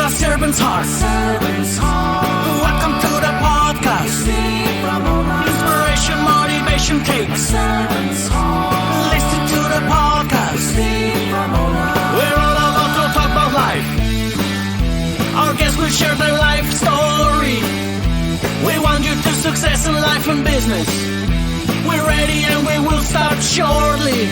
a servant's heart. Welcome to the podcast. Inspiration, motivation takes. Listen to the podcast. We're all about to talk about life. Our guests will share their life story. We want you to success in life and business. We're ready and we will start shortly.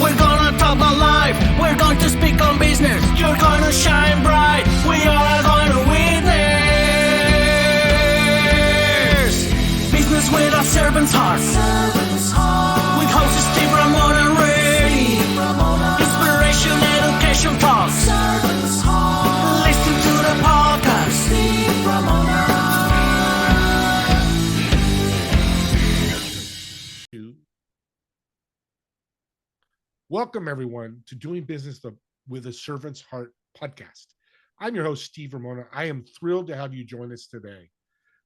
We're gonna talk about life. We're going to speak on business. You're gonna shine bright. We are going to witness business with a servant's heart. With hosts Steve, Ramon, and Ray. Inspiration, education talks. Listen to the podcast. Welcome, everyone, to Doing Business with a Servant's Heart podcast. I'm your host, Steve Ramona. I am thrilled to have you join us today.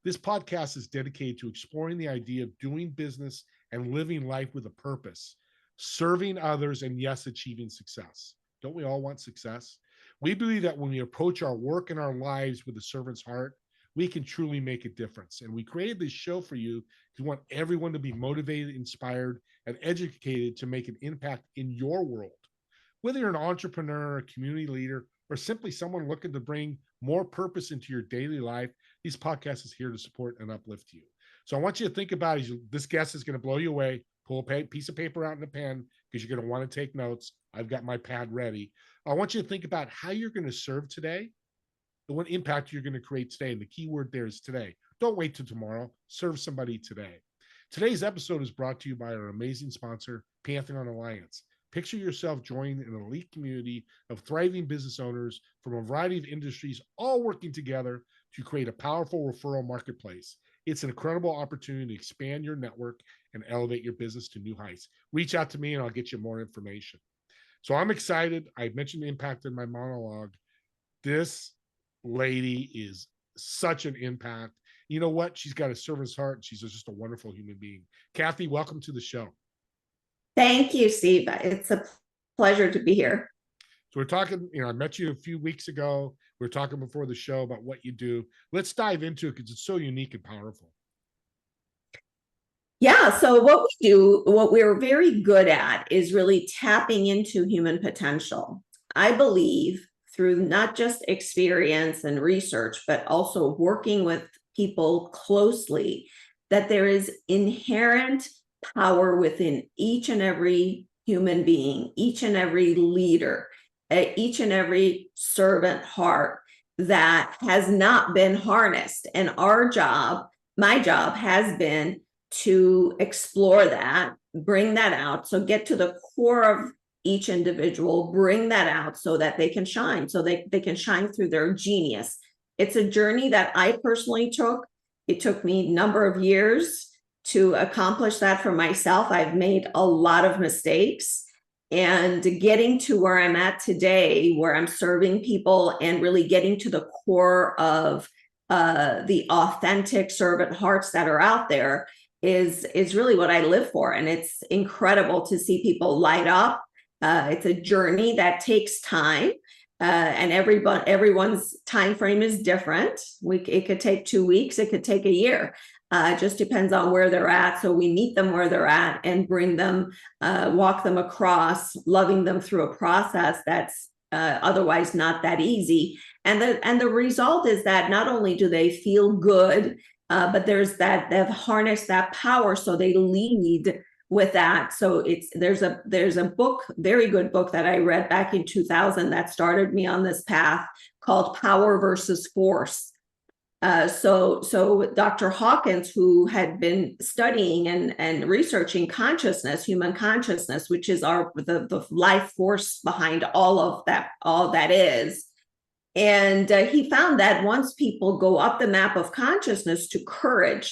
This podcast is dedicated to exploring the idea of doing business and living life with a purpose, serving others, and yes, achieving success. Don't we all want success? We believe that when we approach our work and our lives with a servant's heart, we can truly make a difference. And we created this show for you because we want everyone to be motivated, inspired, and educated to make an impact in your world. Whether you're an entrepreneur, a community leader, or simply someone looking to bring more purpose into your daily life, these podcasts is here to support and uplift you. So I want you to think about it. This guest is going to blow you away. Pull a piece of paper out and a pen because you're going to want to take notes. I've got my pad ready. I want you to think about how you're going to serve today, and what impact you're going to create today. And the key word there is today. Don't wait till tomorrow. Serve somebody today. Today's episode is brought to you by our amazing sponsor, Pantheon Alliance. Picture yourself joining an elite community of thriving business owners from a variety of industries, all working together to create a powerful referral marketplace. It's an incredible opportunity to expand your network and elevate your business to new heights. Reach out to me and I'll get you more information. So I'm excited. I mentioned the impact in my monologue. This lady is such an impact. You know what? She's got a servant's heart. She's just a wonderful human being. Kathy, welcome to the show. Thank you, Steve. It's a pleasure to be here. So we're talking, I met you a few weeks ago. We were talking before the show about what you do. Let's dive into it because it's so unique and powerful. Yeah, so what we do, what we're very good at is really tapping into human potential. I believe through not just experience and research, but also working with people closely, that there is inherent power within each and every human being, each and every leader, each and every servant heart that has not been harnessed. And our job, my job, has been to explore that, bring that out. So get to the core of each individual, bring that out so that they can shine, so they can shine through their genius. It's a journey that I personally took. It took me a number of years to accomplish that for myself. I've made a lot of mistakes, and getting to where I'm at today, where I'm serving people and really getting to the core of the authentic servant hearts that are out there is really what I live for. And it's incredible to see people light up. It's a journey that takes time. And everyone's time frame is different. It could take 2 weeks, it could take a year. It just depends on where they're at. So we meet them where they're at and bring them, walk them across, loving them through a process that's otherwise not that easy. And the result is that not only do they feel good, but there's that they've harnessed that power, so they lead with that. So there's a book, very good book that I read back in 2000 that started me on this path called Power versus Force. So Dr. Hawkins, who had been studying and researching consciousness, human consciousness, which is the life force behind all that is. And he found that once people go up the map of consciousness to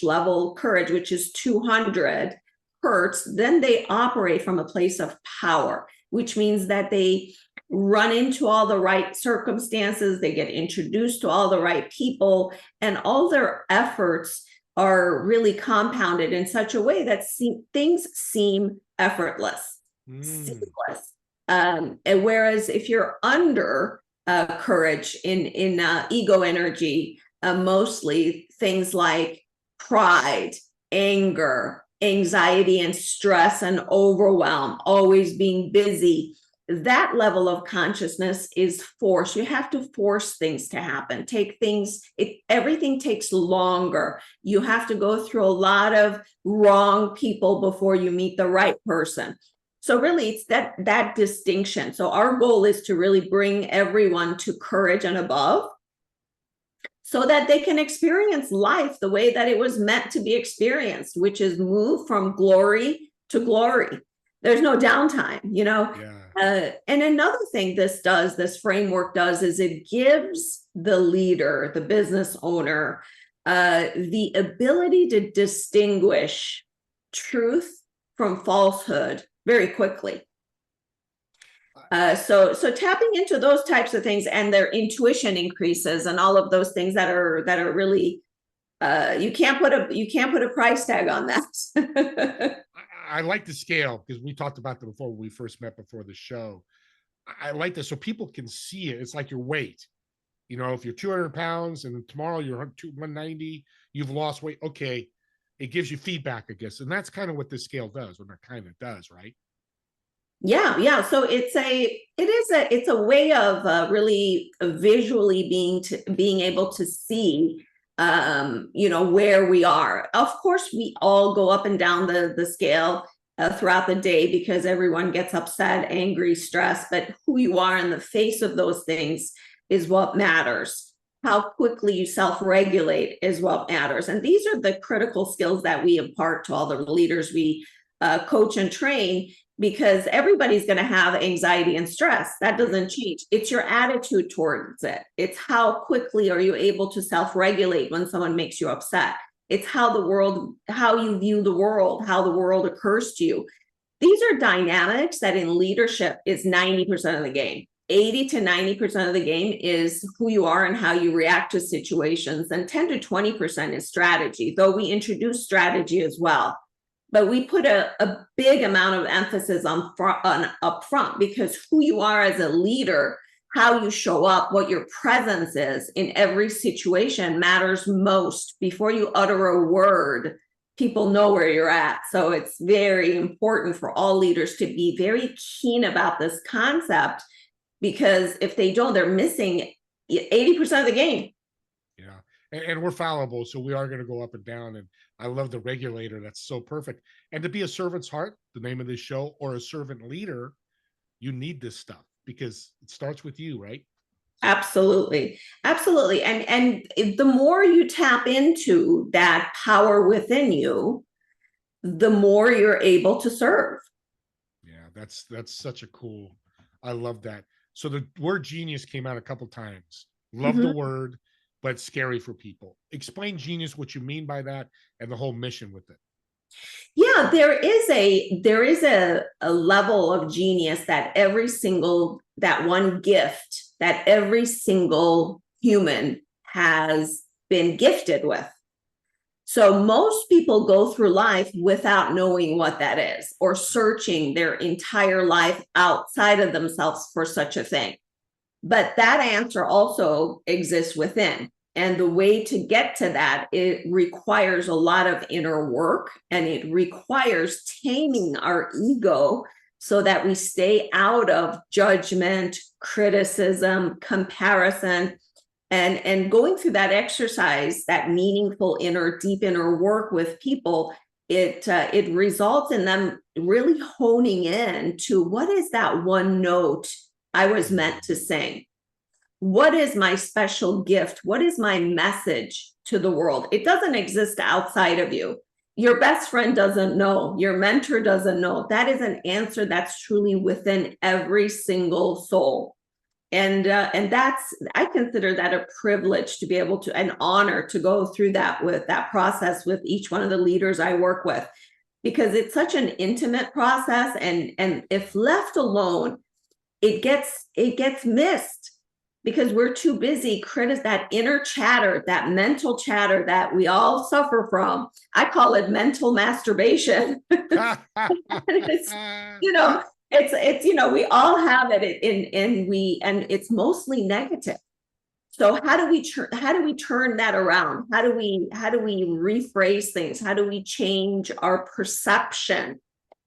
level courage, which is 200 hertz, then they operate from a place of power, which means that they run into all the right circumstances, they get introduced to all the right people, and all their efforts are really compounded in such a way that things seem effortless, seamless. And whereas if you're under courage, in ego energy, mostly things like pride, anger, anxiety and stress and overwhelm, always being busy. That level of consciousness is force. You have to force things to happen. Everything takes longer. You have to go through a lot of wrong people before you meet the right person. So really, it's that distinction. So our goal is to really bring everyone to courage and above, so that they can experience life the way that it was meant to be experienced, which is move from glory to glory. There's no downtime, Yeah. And another thing this framework does, is it gives the leader, the business owner, the ability to distinguish truth from falsehood very quickly. So tapping into those types of things, and their intuition increases, and all of those things that are really, you can't put a price tag on that. I like the scale, because we talked about that before when we first met before the show. I like this so people can see it. It's like your weight. If you're 200 pounds and tomorrow you're 190, you've lost weight. Okay. It gives you feedback, I guess. And that's kind of what this scale does, or that kind of does, right? Yeah. So it's a way of really visually being able to see, where we are. Of course, we all go up and down the scale throughout the day, because everyone gets upset, angry, stressed. But who you are in the face of those things is what matters. How quickly you self-regulate is what matters. And these are the critical skills that we impart to all the leaders we coach and train, because everybody's going to have anxiety and stress. That doesn't change. It's your attitude towards it. It's how quickly are you able to self-regulate when someone makes you upset. It's how you view the world, how the world occurs to you. These are dynamics that in leadership is 90% of the game. 80 to 90% of the game is who you are and how you react to situations. And 10 to 20% is strategy, though we introduce strategy as well. But we put a big amount of emphasis on up front, because who you are as a leader, how you show up, what your presence is in every situation matters most. Before you utter a word, people know where you're at. So it's very important for all leaders to be very keen about this concept, because if they don't, they're missing 80% of the game. Yeah. And we're fallible, so we are going to go up and down. And I love the regulator. That's so perfect. And to be a servant's heart, the name of this show, or a servant leader, you need this stuff, because it starts with you, right? Absolutely. And the more you tap into that power within you, the more you're able to serve. Yeah, that's such a cool. I love that. So the word genius came out a couple times. Love the word, but scary for people. Explain genius, what you mean by that, and the whole mission with it. Yeah, there is a level of genius that that one gift that every single human has been gifted with. So most people go through life without knowing what that is, or searching their entire life outside of themselves for such a thing. But that answer also exists within. And the way to get to that, it requires a lot of inner work, and it requires taming our ego so that we stay out of judgment, criticism, comparison, and going through that exercise, that meaningful deep inner work with people. It results in them really honing in to, what is that one note I was meant to sing? What is my special gift? What is my message to the world? It doesn't exist outside of you. Your best friend doesn't know. Your mentor doesn't know. That is an answer that's truly within every single soul. And I consider that a privilege to be able to, an honor to go through that process with each one of the leaders I work with, because it's such an intimate process. And if left alone, it gets missed, because we're too busy that inner chatter, that mental chatter that we all suffer from. I call it mental masturbation. it's we all have it and it's mostly negative. So how do we turn that around? How do we rephrase things? How do we change our perception?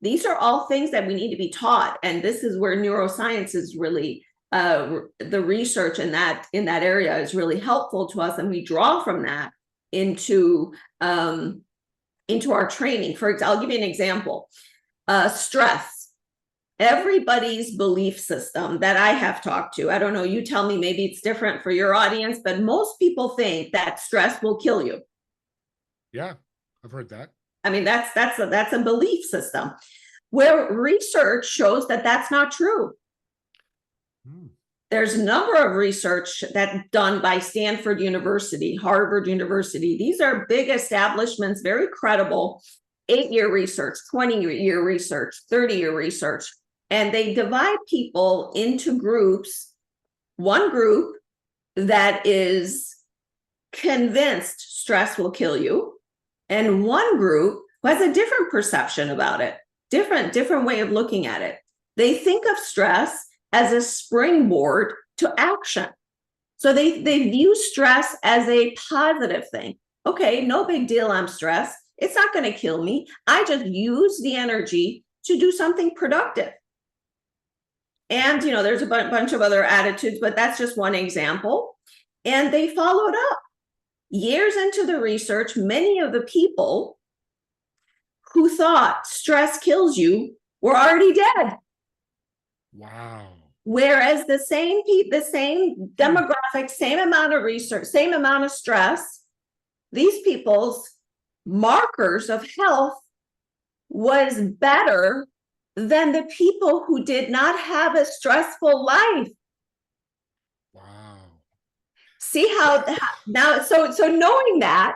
These are all things that we need to be taught, and this is where neuroscience is really the research in that area is really helpful to us, and we draw from that into our training. I'll give you an example. Stress. Everybody's belief system that I have talked to, I don't know, you tell me, maybe it's different for your audience, but most people think that stress will kill you. Yeah, I've heard that. I mean, that's a belief system, where research shows that that's not true. There's a number of research that's done by Stanford University, Harvard University. These are big establishments, very credible, 8-year research, 20-year research, 30-year research. And they divide people into groups. One group that is convinced stress will kill you, and one group who has a different perception about it, different way of looking at it. They think of stress as a springboard to action. So they view stress as a positive thing. Okay, no big deal, I'm stressed. It's not going to kill me. I just use the energy to do something productive. And, there's a bunch of other attitudes, but that's just one example. And they followed up. Years into the research, many of the people who thought stress kills you were already dead. Wow. Whereas the same demographic, same amount of research, same amount of stress, these people's markers of health was better than the people who did not have a stressful life. Wow. See how now, so knowing that,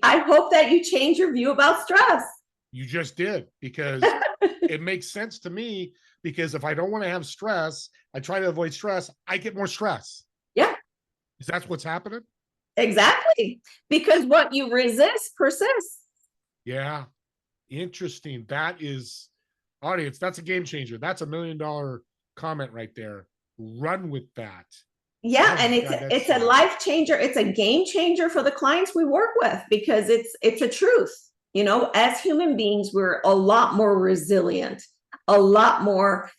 I hope that you change your view about stress. You just did, because it makes sense to me, because if I don't want to have stress, I try to avoid stress, I get more stress. Yeah. Is that what's happening? Exactly. Because what you resist persists. Yeah. Interesting. That is, audience, that's a game changer. That's $1 million comment right there. Run with that. Yeah, and it's a life changer. It's a game changer for the clients we work with, because it's a truth. As human beings, we're a lot more resilient, a lot more.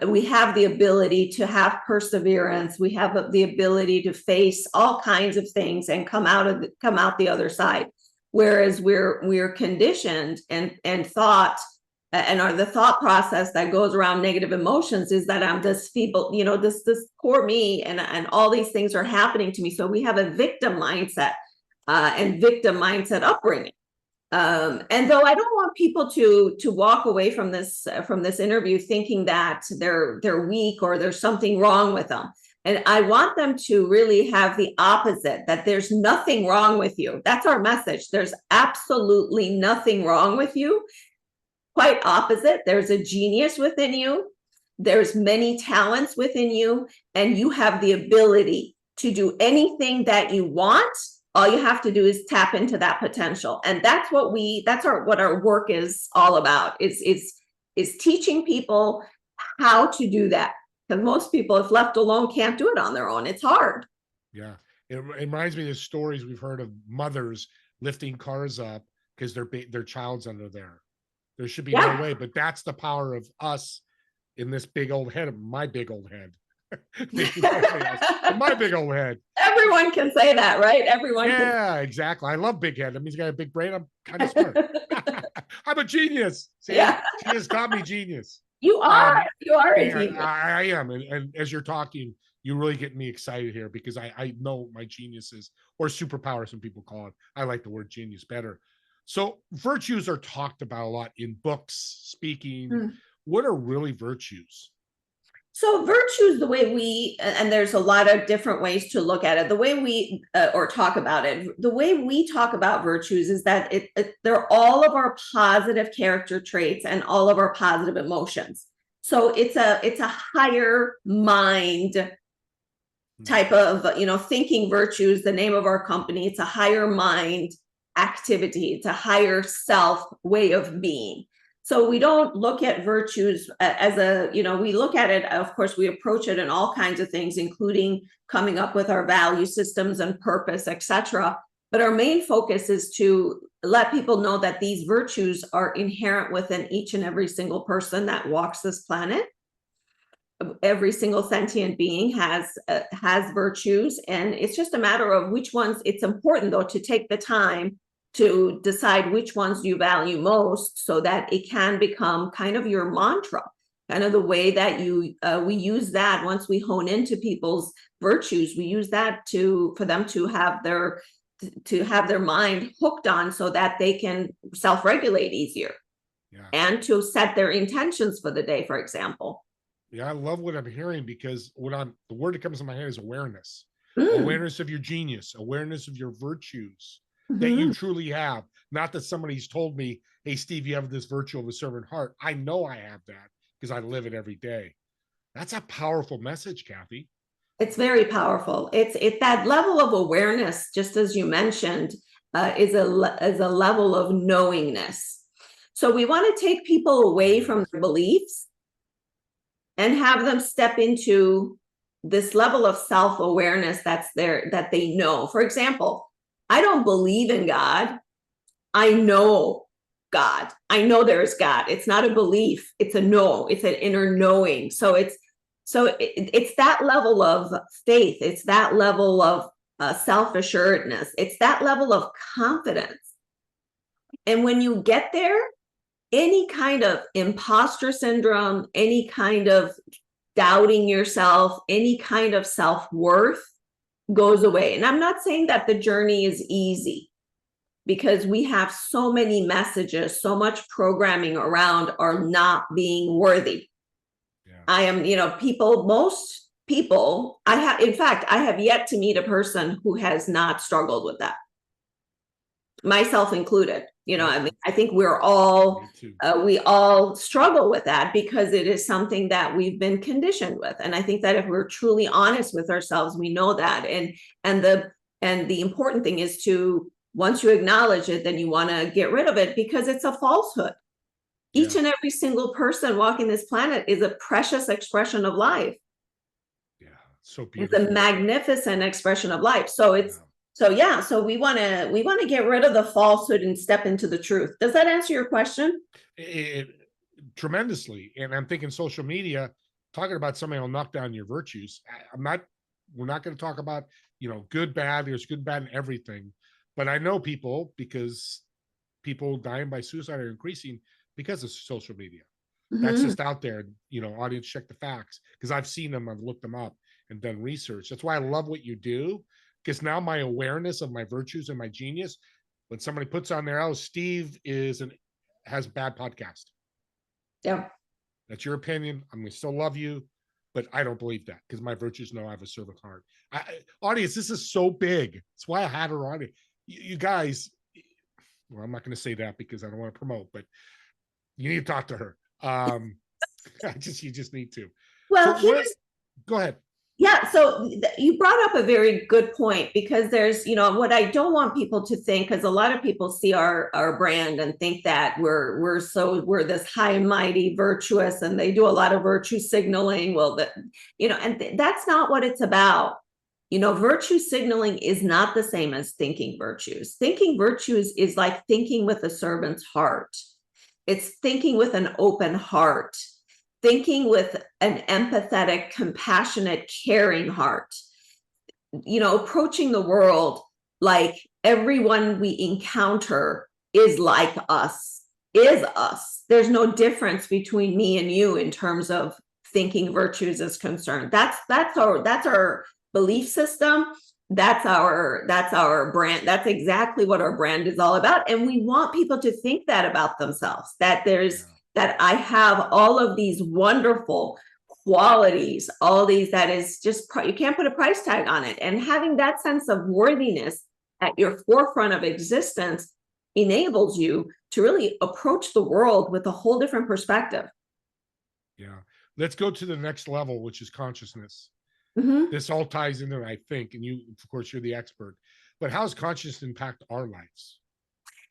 We have the ability to have perseverance. We have the ability to face all kinds of things and come out the other side. Whereas we're conditioned and thought. And the thought process that goes around negative emotions is that I'm this feeble, this poor me, and all these things are happening to me. So we have a victim mindset and victim mindset upbringing. And though I don't want people to walk away from this interview thinking that they're weak or there's something wrong with them. And I want them to really have the opposite, that there's nothing wrong with you. That's our message. There's absolutely nothing wrong with you. Quite opposite. There's a genius within you. There's many talents within you, and you have the ability to do anything that you want. All you have to do is tap into that potential. And that's what our work is all about, is teaching people how to do that. Because most people, if left alone, can't do it on their own. It's hard. Yeah. It reminds me of the stories we've heard of mothers lifting cars up because their child's under there. There should be no way, but that's the power of us in this big old head, my big old head. My big old head. Everyone can say that, right? Everyone can. Yeah, exactly. I love big head. That means you got a big brain. I'm kind of smart. I'm a genius. See, yeah. She just called me genius. You are. You are a genius. I am. And as you're talking, you really get me excited here, because I know my geniuses, or superpower, some people call it. I like the word genius better. So virtues are talked about a lot in books, speaking. What are really virtues? So virtues, the way we, and there's a lot of different ways to look at it, the way we, or talk about it, the way we talk about virtues is that they're all of our positive character traits and all of our positive emotions. So it's a higher mind type of, thinking virtues, the name of our company. It's a higher mind activity. It's a higher self way of being. So we don't look at virtues as a, we look at it, of course, we approach it in all kinds of things, including coming up with our value systems and purpose, etc. But our main focus is to let people know that these virtues are inherent within each and every single person that walks this planet. Every single sentient being has virtues, and it's just a matter of which ones. It's important, though, to take the time to decide which ones you value most, so that it can become kind of your mantra, kind of the way that we use that. Once we hone into people's virtues, we use that for them to have their mind hooked on, so that they can self-regulate easier. And to set their intentions for the day, for example. Yeah, I love what I'm hearing, because the word that comes to my head is awareness. Awareness of your genius, awareness of your virtues that you truly have. Not that somebody's told me, hey, Steve, you have this virtue of a servant heart. I know I have that because I live it every day. That's a powerful message, Kathy. It's very powerful. It's that level of awareness, just as you mentioned, is a level of knowingness. So we want to take people away from their beliefs and have them step into this level of self-awareness that's there, that they know. For example, I don't believe in God. I know God. I know there's God. It's not a belief. It's a know. It's an inner knowing. So it's that level of faith. It's that level of self-assuredness. It's that level of confidence. And when you get there, any kind of imposter syndrome, any kind of doubting yourself, any kind of self-worth goes away. And I'm not saying that the journey is easy, because we have so many messages, so much programming around our not being worthy. Yeah. I am, most people, I have yet to meet a person who has not struggled with that, myself included. I think we're all, we all struggle with that, because it is something that we've been conditioned with. And I think that if we're truly honest with ourselves, we know that. And the important thing is to, once you acknowledge it, then you want to get rid of it, because it's a falsehood. Each and every single person walking this planet is a precious expression of life. Yeah, so beautiful. It's a magnificent expression of life. So so we want to get rid of the falsehood and step into the truth. Does that answer your question? Tremendously. And I'm thinking social media, talking about somebody will knock down your virtues. We're not going to talk about, good, bad. There's good, bad, and everything. But I know people, because people dying by suicide are increasing because of social media. That's just out there. Audience, check the facts, because I've seen them, I've looked them up and done research. That's why I love what you do. Because now my awareness of my virtues and my genius, when somebody puts on there, oh, Steve has a bad podcast. Yeah. That's your opinion. I'm going to still love you, but I don't believe that, because my virtues know I have a servant heart. Audience, this is so big. That's why I had her on it. You guys, well, I'm not going to say that because I don't want to promote, but you need to talk to her. You just need to. Well, go ahead. Yeah, so you brought up a very good point, because there's, what I don't want people to think, because a lot of people see our brand and think that we're this high and mighty virtuous, and they do a lot of virtue signaling. Well, that's not what it's about. Virtue signaling is not the same as thinking virtues. Thinking virtues is like thinking with a servant's heart. It's thinking with an open heart. Thinking with an empathetic, compassionate, caring heart, approaching the world like everyone we encounter is like us, is us. There's no difference between me and you in terms of thinking virtues is concerned. That's our belief system. That's our brand. That's exactly what our brand is all about. And we want people to think that about themselves, that I have all of these wonderful qualities, all these, that is just, you can't put a price tag on it. And having that sense of worthiness at your forefront of existence enables you to really approach the world with a whole different perspective. Yeah. Let's go to the next level, which is consciousness. This all ties into it, I think, and you, of course, you're the expert. But how does consciousness impact our lives?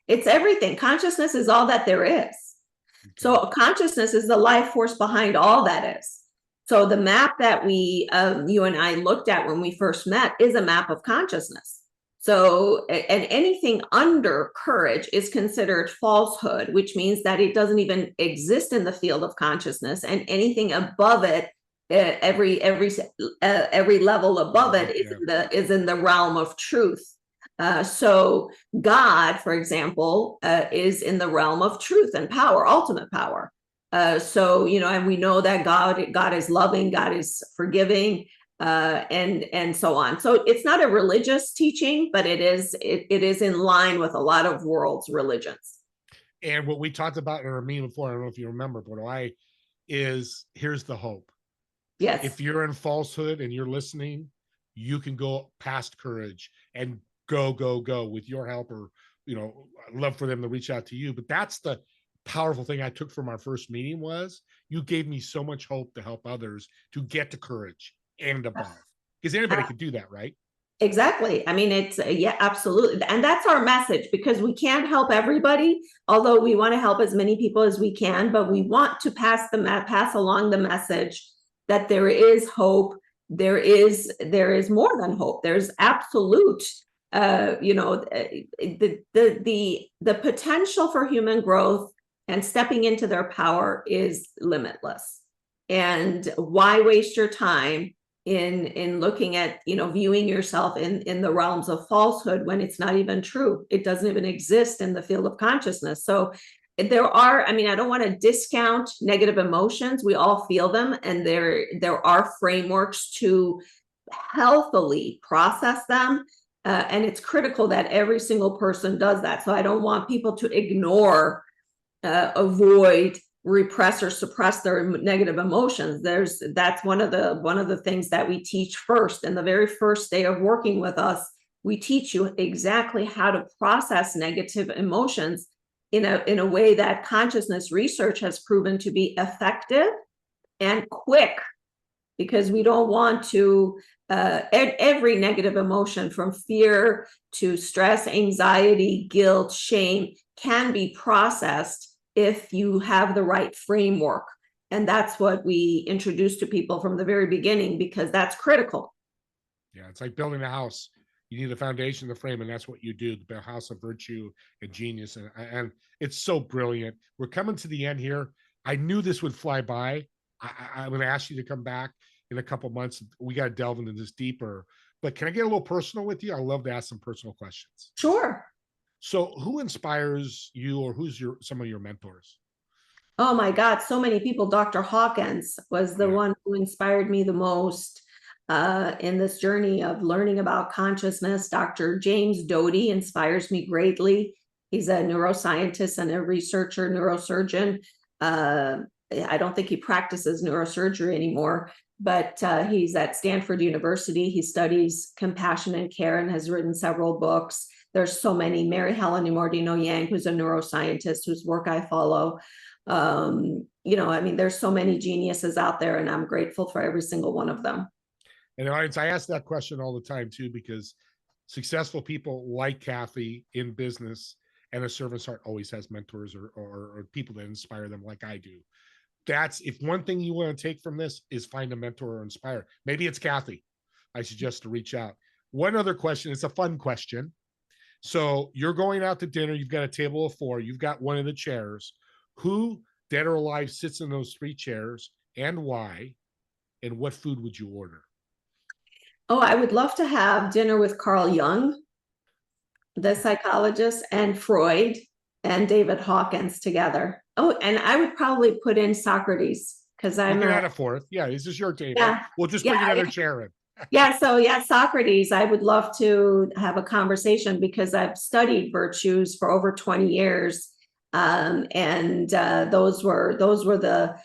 It's everything. Consciousness is all that there is. So consciousness is the life force behind all that is. So the map that we, you and I looked at when we first met is a map of consciousness. So, and anything under courage is considered falsehood, which means that it doesn't even exist in the field of consciousness, and anything above it, every level above it is in the realm of truth. So God, for example, is in the realm of truth and power, ultimate power. So, you know, and we know that God is loving, God is forgiving, and so on. So it's not a religious teaching, but it is in line with a lot of world's religions. And what we talked about in our meeting before, I don't know if you remember, but here's the hope. Yes. If you're in falsehood and you're listening, you can go past courage and go with your help, or, you know, I'd love for them to reach out to you. But that's the powerful thing I took from our first meeting, was you gave me so much hope to help others to get to courage and above, because anybody could do that, right? Exactly. I mean, it's yeah, absolutely. And that's our message, because we can't help everybody, although we want to help as many people as we can, but we want to pass along the message that there is hope. There is more than hope. There's absolute, you know, the potential for human growth and stepping into their power is limitless. And why waste your time in looking at, you know, viewing yourself in the realms of falsehood when it's not even true? It doesn't even exist in the field of consciousness. So there are, I mean, I don't want to discount negative emotions. We all feel them, and there are frameworks to healthily process them. And it's critical that every single person does that. So I don't want people to ignore, avoid, repress, or suppress their negative emotions. That's one of the things that we teach first. In the very first day of working with us, we teach you exactly how to process negative emotions in a way that consciousness research has proven to be effective and quick, because we don't want to, every negative emotion, from fear to stress, anxiety, guilt, shame, can be processed if you have the right framework. And that's what we introduce to people from the very beginning, because that's critical. Yeah, it's like building a house. You need a foundation, the frame, and that's what you do, the house of virtue and genius. And it's so brilliant. We're coming to the end here. I knew this would fly by. I'm going to ask you to come back in a couple months. We got to delve into this deeper. But can I get a little personal with you? I love to ask some personal questions. Sure. So who inspires you, or who's some of your mentors? Oh my God, so many people. Dr. Hawkins was the one who inspired me the most in this journey of learning about consciousness. Dr. James Doty inspires me greatly. He's a neuroscientist and a researcher, neurosurgeon. I don't think he practices neurosurgery anymore, but he's at Stanford University. He studies compassion and care and has written several books. There's so many. Mary Helen Immordino-Yang, who's a neuroscientist whose work I follow. You know, I mean, there's so many geniuses out there, and I'm grateful for every single one of them. And audience, I ask that question all the time too, because successful people like Kathy in business and a servant's heart always has mentors or people that inspire them, like I do. That's, if one thing you want to take from this is find a mentor or inspire. Maybe it's Kathy. I suggest to reach out. One other question. It's a fun question. So you're going out to dinner. You've got a table of 4. You've got one of the chairs. Who, dead or alive, sits in those 3 chairs, and why? And what food would you order? Oh, I would love to have dinner with Carl Jung, the psychologist, and Freud and David Hawkins together. Oh, and I would probably put in Socrates, because I'm you can add a 4th. Yeah, this is your table. Yeah, we'll just bring another chair in. So Socrates, I would love to have a conversation, because I've studied virtues for over 20 years. And those were the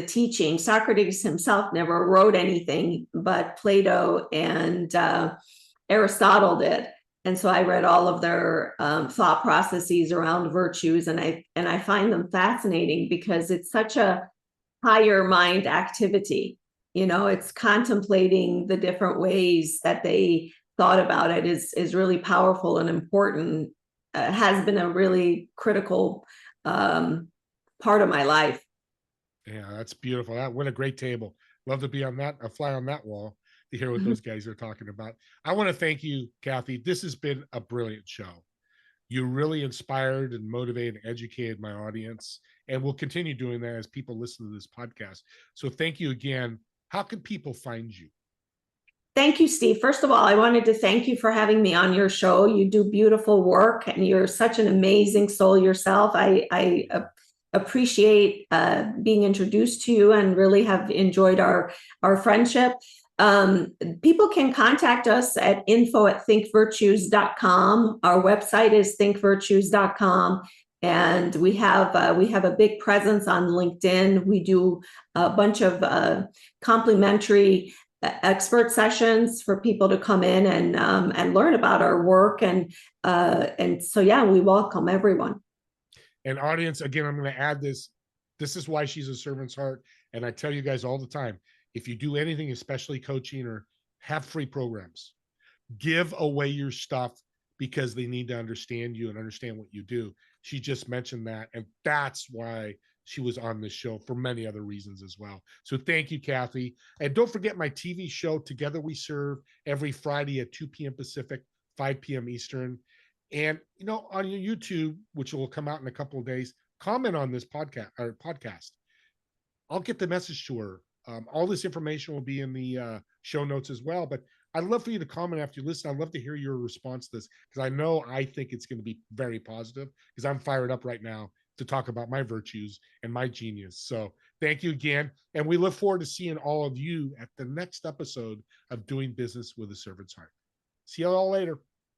teaching. Socrates himself never wrote anything, but Plato and Aristotle did. And so I read all of their thought processes around virtues, and I find them fascinating, because it's such a higher mind activity. You know, it's contemplating the different ways that they thought about it is really powerful and important. Has been a really critical part of my life. Yeah, that's beautiful. What a great table. Love to be on that, a fly on that wall to hear what those guys are talking about. I want to thank you, Kathy. This has been a brilliant show. You really inspired and motivated and educated my audience, and we'll continue doing that as people listen to this podcast. So thank you again. How can people find you? Thank you, Steve. First of all, I wanted to thank you for having me on your show. You do beautiful work, and you're such an amazing soul yourself. I appreciate being introduced to you and really have enjoyed our friendship. People can contact us at info@thinkvirtues.com. Our website is thinkvirtues.com. And we have a big presence on LinkedIn. We do a bunch of complimentary expert sessions for people to come in and learn about our work. And so, yeah, we welcome everyone. And audience, again, I'm going to add this. This is why she's a servant's heart. And I tell you guys all the time, if you do anything, especially coaching or have free programs, give away your stuff because they need to understand you and understand what you do. She just mentioned that. And that's why she was on this show, for many other reasons as well. So thank you, Kathy. And don't forget my TV show, Together We Serve, every Friday at 2 p.m. Pacific, 5 p.m. Eastern. And, on your YouTube, which will come out in a couple of days, comment on this podcast. I'll get the message to her. All this information will be in the show notes as well. But I'd love for you to comment after you listen. I'd love to hear your response to this, because I think it's going to be very positive, because I'm fired up right now to talk about my virtues and my genius. So thank you again. And we look forward to seeing all of you at the next episode of Doing Business with a Servant's Heart. See you all later.